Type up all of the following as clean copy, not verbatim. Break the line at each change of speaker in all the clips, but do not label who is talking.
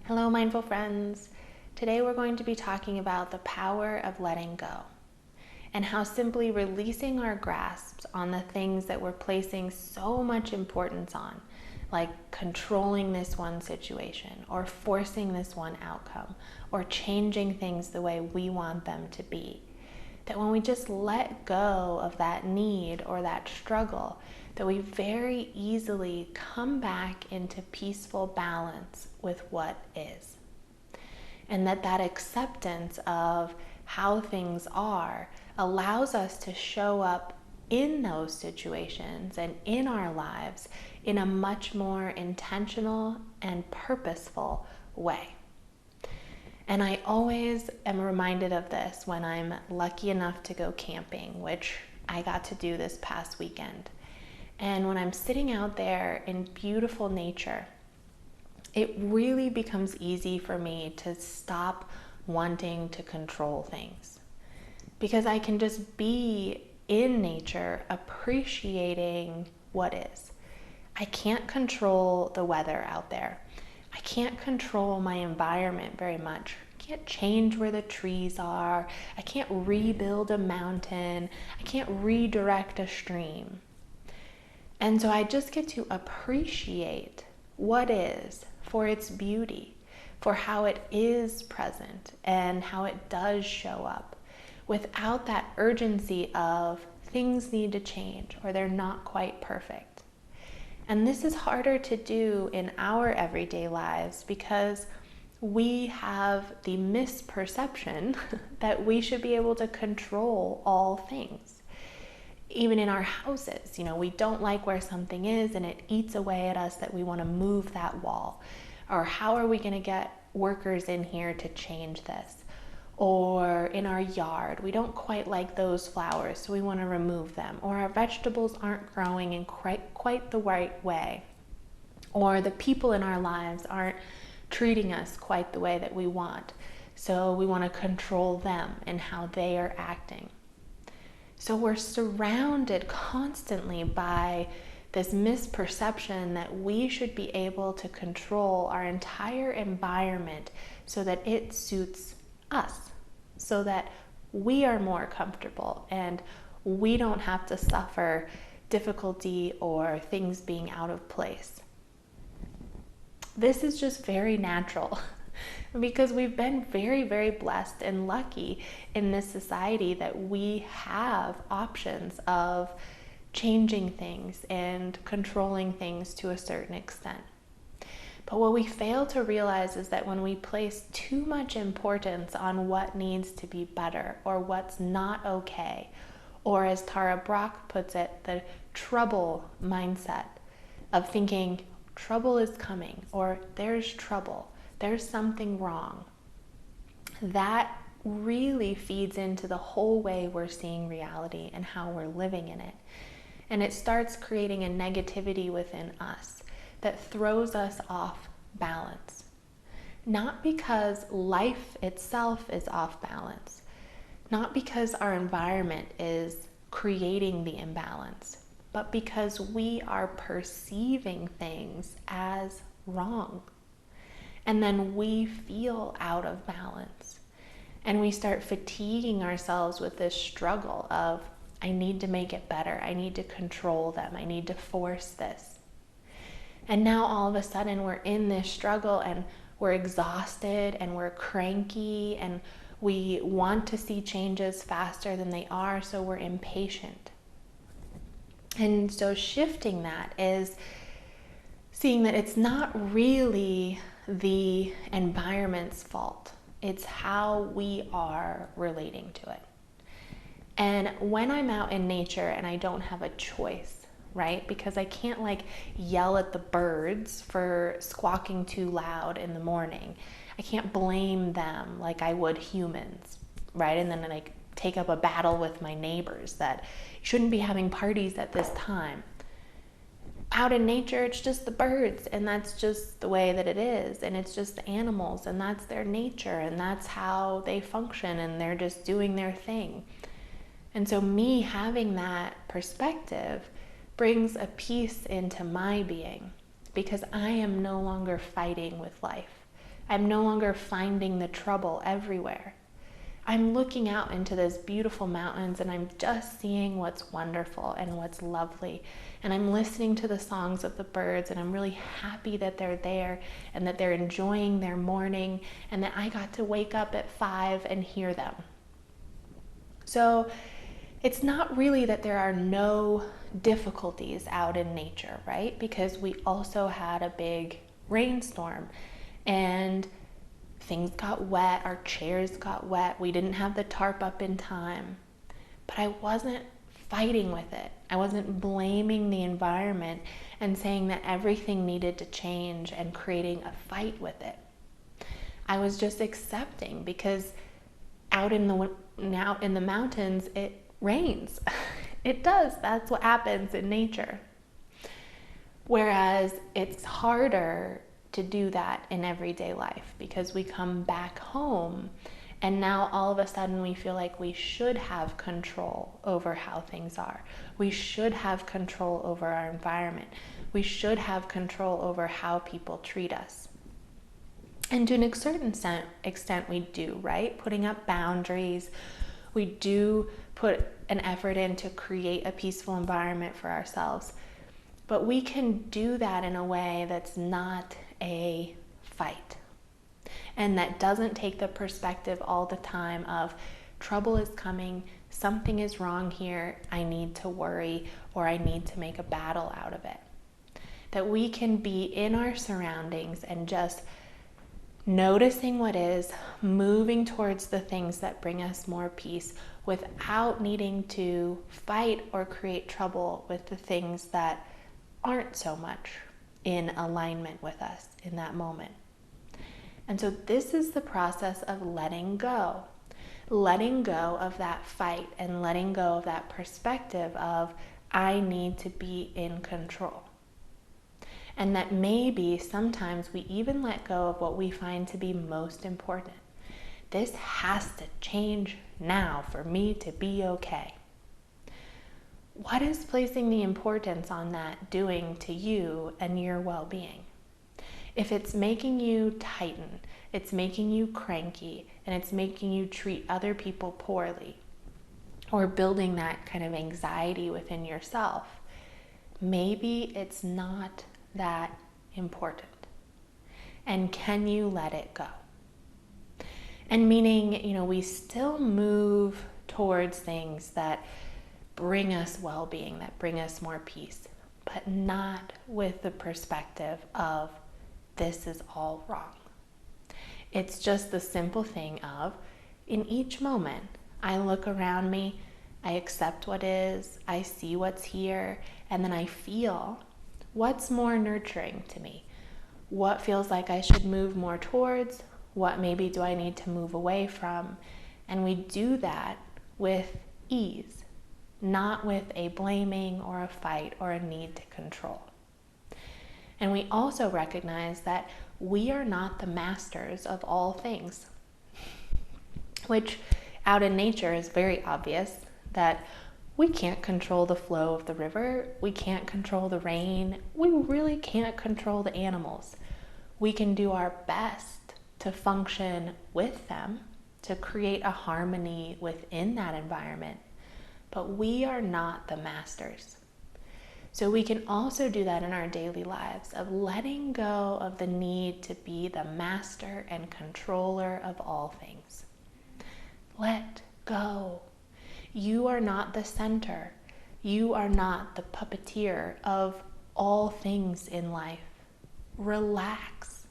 Hello, mindful friends. Today we're going to be talking about the power of letting go and how simply releasing our grasps on the things that we're placing so much importance on, like controlling this one situation or forcing this one outcome or changing things the way we want them to be, that when we just let go of that need or that struggle, that we very easily come back into peaceful balance with what is. And that acceptance of how things are allows us to show up in those situations and in our lives in a much more intentional and purposeful way. And I always am reminded of this when I'm lucky enough to go camping, which I got to do this past weekend. And when I'm sitting out there in beautiful nature, it really becomes easy for me to stop wanting to control things, because I can just be in nature appreciating what is. I can't control the weather out there. I can't control my environment very much. I can't change where the trees are. I can't rebuild a mountain. I can't redirect a stream. And so I just get to appreciate what is for its beauty, for how it is present and how it does show up, without that urgency of things need to change or they're not quite perfect. And this is harder to do in our everyday lives because we have the misperception that we should be able to control all things. Even in our houses, we don't like where something is and it eats away at us that we want to move that wall. Or how are we going to get workers in here to change this? Or in our yard, we don't quite like those flowers, so we want to remove them. Or our vegetables aren't growing in quite the right way. Or the people in our lives aren't treating us quite the way that we want, so we want to control them and how they are acting. So we're surrounded constantly by this misperception that we should be able to control our entire environment so that it suits us, so that we are more comfortable and we don't have to suffer difficulty or things being out of place. This is just very natural because we've been very, very blessed and lucky in this society that we have options of changing things and controlling things to a certain extent. But what we fail to realize is that when we place too much importance on what needs to be better or what's not okay, or as Tara Brach puts it, the trouble mindset of thinking trouble is coming or there's trouble, there's something wrong, that really feeds into the whole way we're seeing reality and how we're living in it. And it starts creating a negativity within us that throws us off balance. Not because life itself is off balance, not because our environment is creating the imbalance, but because we are perceiving things as wrong. And then we feel out of balance. And we start fatiguing ourselves with this struggle of, I need to make it better. I need to control them. I need to force this. And now all of a sudden we're in this struggle and we're exhausted and we're cranky and we want to see changes faster than they are, so we're impatient. And so shifting that is seeing that it's not really the environment's fault. It's how we are relating to it. And when I'm out in nature and I don't have a choice, right? Because I can't yell at the birds for squawking too loud in the morning. I can't blame them like I would humans, right? And then take up a battle with my neighbors that you shouldn't be having parties at this time. Out in nature, it's just the birds, and that's just the way that it is, and it's just the animals, and that's their nature, and that's how they function, and they're just doing their thing. And so me having that perspective brings a peace into my being because I am no longer fighting with life. I'm no longer finding the trouble everywhere. I'm looking out into those beautiful mountains and I'm just seeing what's wonderful and what's lovely. And I'm listening to the songs of the birds and I'm really happy that they're there and that they're enjoying their morning and that I got to wake up at 5 and hear them. So it's not really that there are no difficulties out in nature, right? Because we also had a big rainstorm and things got wet, our chairs got wet, we didn't have the tarp up in time. But I wasn't fighting with it. I wasn't blaming the environment and saying that everything needed to change and creating a fight with it. I was just accepting because out in the mountains, it rains. It does. That's what happens in nature. Whereas it's harder to do that in everyday life because we come back home and now all of a sudden we feel like we should have control over how things are. We should have control over our environment. We should have control over how people treat us. And to a certain extent we do, right? Putting up boundaries. We do put an effort in to create a peaceful environment for ourselves. But we can do that in a way that's not a fight. And that doesn't take the perspective all the time of trouble is coming, something is wrong here, I need to worry, or I need to make a battle out of it. That we can be in our surroundings and just noticing what is, moving towards the things that bring us more peace without needing to fight or create trouble with the things that aren't so much in alignment with us in that moment. And so this is the process of letting go of that fight and letting go of that perspective of I need to be in control. And that maybe sometimes we even let go of what we find to be most important. This has to change now for me to be okay. What is placing the importance on that doing to you and your well-being? If it's making you tighten, it's making you cranky, and it's making you treat other people poorly, or building that kind of anxiety within yourself, maybe it's not that important. And can you let it go? And meaning, we still move towards things that bring us well-being, that bring us more peace, but not with the perspective of this is all wrong. It's just the simple thing of, in each moment, I look around me, I accept what is, I see what's here, and then I feel what's more nurturing to me. What feels like I should move more towards? What maybe do I need to move away from? And we do that with ease, not with a blaming or a fight or a need to control. And we also recognize that we are not the masters of all things, which out in nature is very obvious that we can't control the flow of the river, we can't control the rain, we really can't control the animals. We can do our best to function with them, to create a harmony within that environment, but we are not the masters. So we can also do that in our daily lives of letting go of the need to be the master and controller of all things. Let go. You are not the center. You are not the puppeteer of all things in life. Relax.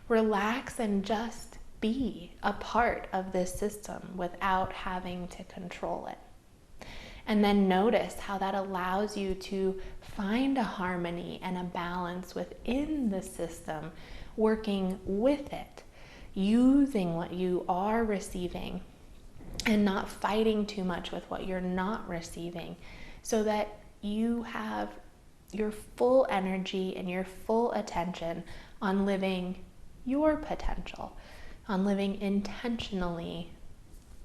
Relax and just be a part of this system without having to control it. And then notice how that allows you to find a harmony and a balance within the system, working with it, using what you are receiving and not fighting too much with what you're not receiving, so that you have your full energy and your full attention on living your potential, on living intentionally,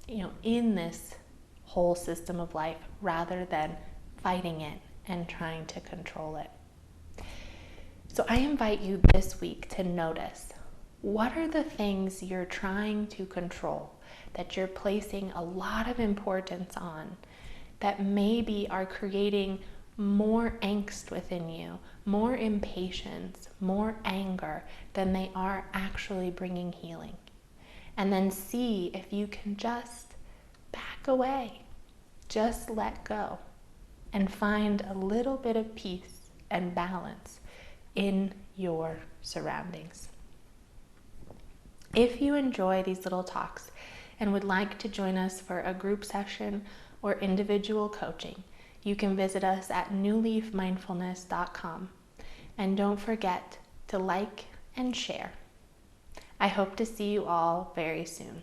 in this whole system of life rather than fighting it and trying to control it. So I invite you this week to notice, what are the things you're trying to control, that you're placing a lot of importance on, that maybe are creating more angst within you, more impatience, more anger than they are actually bringing healing. And then see if you can just back away, just let go, and find a little bit of peace and balance in your surroundings. If you enjoy these little talks and would like to join us for a group session or individual coaching, you can visit us at newleafmindfulness.com. And don't forget to like and share. I hope to see you all very soon.